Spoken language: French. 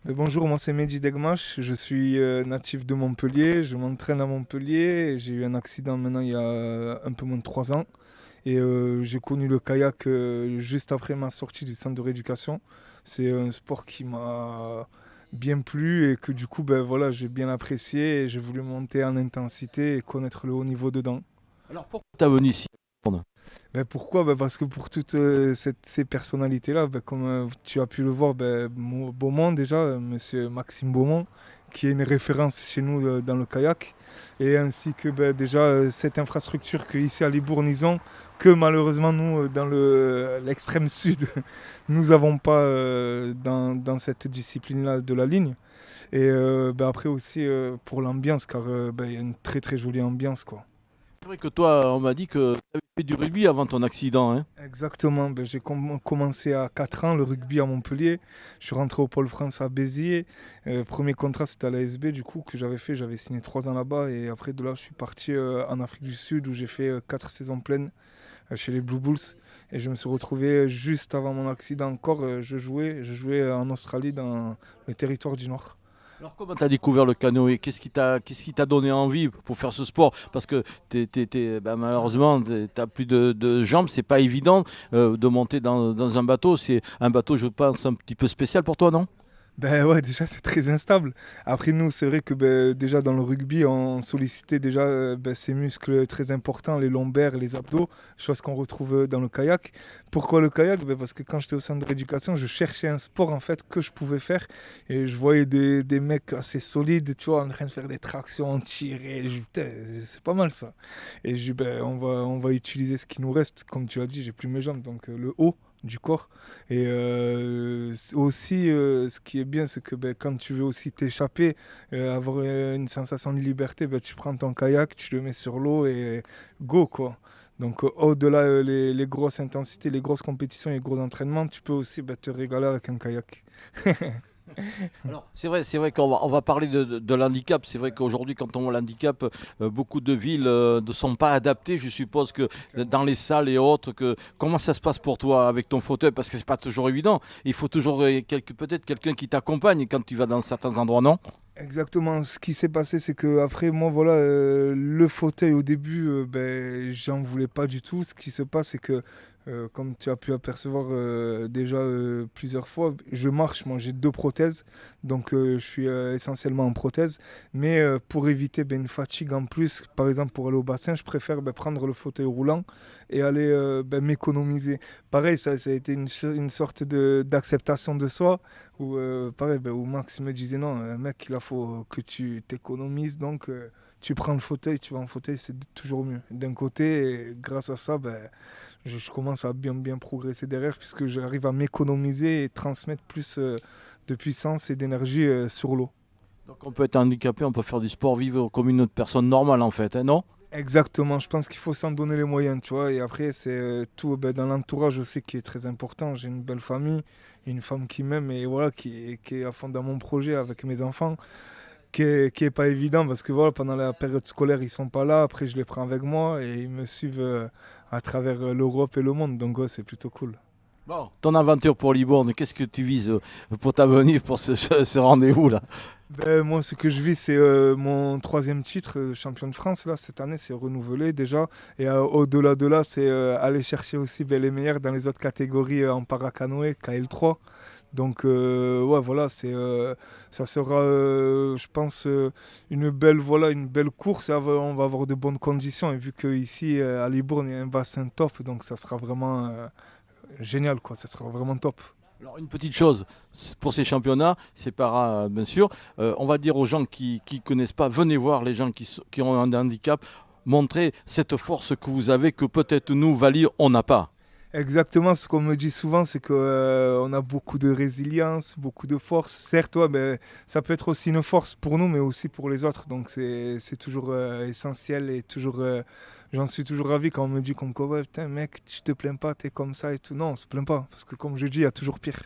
Mais bonjour, moi c'est Mehdi Degmache, je suis natif de Montpellier, je m'entraîne à Montpellier, et j'ai eu un accident maintenant il y a un peu moins de 3 ans et j'ai connu le kayak juste après ma sortie du centre de rééducation. C'est un sport qui m'a bien plu et que du coup ben, voilà, j'ai bien apprécié et j'ai voulu monter en intensité et connaître le haut niveau dedans. Alors pourquoi tu es venu ici? Ben pourquoi? Ben parce que pour toutes ces personnalités-là, ben comme tu as pu le voir, ben, Beaumont déjà, monsieur Maxime Beaumont, qui est une référence chez nous dans le kayak, et ainsi que ben, déjà cette infrastructure qu'ici à Libourne ils ont, que malheureusement nous, dans l'extrême sud, nous n'avons pas dans cette discipline-là de la ligne. Et ben après aussi pour l'ambiance, car ben, il y a une très très jolie ambiance quoi. C'est vrai que toi, on m'a dit que tu avais fait du rugby avant ton accident, hein. Exactement, ben, j'ai commencé à 4 ans le rugby à Montpellier. Je suis rentré au Pôle France à Béziers. Premier contrat c'était à l'ASB du coup que j'avais fait. J'avais signé 3 ans là-bas et après de là je suis parti en Afrique du Sud où j'ai fait 4 saisons pleines chez les Blue Bulls. Et je me suis retrouvé juste avant mon accident encore. Je jouais en Australie dans le territoire du Nord. Alors comment tu as découvert le canoë? Qu'est-ce qui t'a donné envie pour faire ce sport? Parce que malheureusement, tu n'as plus de jambes, c'est pas évident de monter dans un bateau. C'est un bateau, je pense, un petit peu spécial pour toi, non? Ben ouais, déjà c'est très instable. Après nous, c'est vrai que ben, déjà dans le rugby, on sollicitait déjà ben, ces muscles très importants, les lombaires, les abdos, chose qu'on retrouve dans le kayak. Pourquoi le kayak? Ben, parce que quand j'étais au centre de rééducation, je cherchais un sport en fait que je pouvais faire et je voyais des mecs assez solides, tu vois, en train de faire des tractions, tirer. Je dis, putain, c'est pas mal ça. Et je dis, ben, on va utiliser ce qui nous reste. Comme tu as dit, j'ai plus mes jambes, donc le haut du corps. Et aussi, ce qui est bien, c'est que ben, quand tu veux aussi t'échapper, avoir une sensation de liberté, ben, tu prends ton kayak, tu le mets sur l'eau et go, quoi. Donc, au-delà les grosses intensités, les grosses compétitions et les gros entraînements, tu peux aussi ben, te régaler avec un kayak. Alors, c'est vrai qu'on va parler de l'handicap. C'est vrai qu'aujourd'hui, quand on voit l'handicap, beaucoup de villes ne sont pas adaptées. Je suppose que dans les salles et autres, comment ça se passe pour toi avec ton fauteuil? Parce que c'est pas toujours évident. Il faut toujours peut-être quelqu'un qui t'accompagne quand tu vas dans certains endroits, non? Exactement. Ce qui s'est passé, c'est que après moi, voilà, le fauteuil au début, ben, j'en voulais pas du tout. Ce qui se passe, c'est que, comme tu as pu apercevoir déjà plusieurs fois, je marche. Moi, j'ai 2 prothèses, donc je suis essentiellement en prothèse. Mais pour éviter ben, une fatigue en plus, par exemple pour aller au bassin, je préfère ben, prendre le fauteuil roulant et aller ben, m'économiser. Pareil, ça a été une sorte d'acceptation de soi. Où, pareil, ben, où Max me disait non, mec, il faut que tu t'économises, donc tu prends le fauteuil, tu vas en fauteuil, c'est toujours mieux. D'un côté, et grâce à ça, ben, je commence à bien bien progresser derrière, puisque j'arrive à m'économiser et transmettre plus de puissance et d'énergie sur l'eau. Donc on peut être handicapé, on peut faire du sport, vivre comme une autre personne normale en fait, hein, non? Exactement, je pense qu'il faut s'en donner les moyens, tu vois. Et après, c'est tout ben, dans l'entourage aussi qui est très important. J'ai une belle famille, une femme qui m'aime et voilà, qui est à fond dans mon projet avec mes enfants. Qui est pas évident parce que voilà, pendant la période scolaire, ils sont pas là. Après, je les prends avec moi et ils me suivent à travers l'Europe et le monde. Donc, ouais, c'est plutôt cool. Bon, ton aventure pour Libourne, qu'est-ce que tu vises pour ta venue pour ce rendez-vous là? Ben, moi, ce que je vis, c'est mon troisième titre, champion de France. Là, cette année, c'est renouvelé déjà. Et au-delà de là, c'est aller chercher aussi ben, les meilleurs dans les autres catégories en paracanoë, KL3. Donc, ouais, voilà, ça sera, je pense, une belle course. Et on va avoir de bonnes conditions. Et vu qu'ici, à Libourne, il y a un bassin top, donc ça sera vraiment génial, quoi. Ça sera vraiment top. Alors une petite chose pour ces championnats, c'est pas bien sûr. On va dire aux gens qui ne connaissent pas, venez voir les gens qui ont un handicap, montrer cette force que vous avez que peut-être nous, Valir, on n'a pas. Exactement, ce qu'on me dit souvent, c'est qu'on a beaucoup de résilience, beaucoup de force. Certes, ouais, ben, ça peut être aussi une force pour nous, mais aussi pour les autres. Donc c'est toujours essentiel et toujours, j'en suis toujours ravi quand on me dit comme quoi, ouais, putain, mec, tu te plains pas, t'es comme ça et tout. Non, on se plaint pas, parce que comme je dis, il y a toujours pire.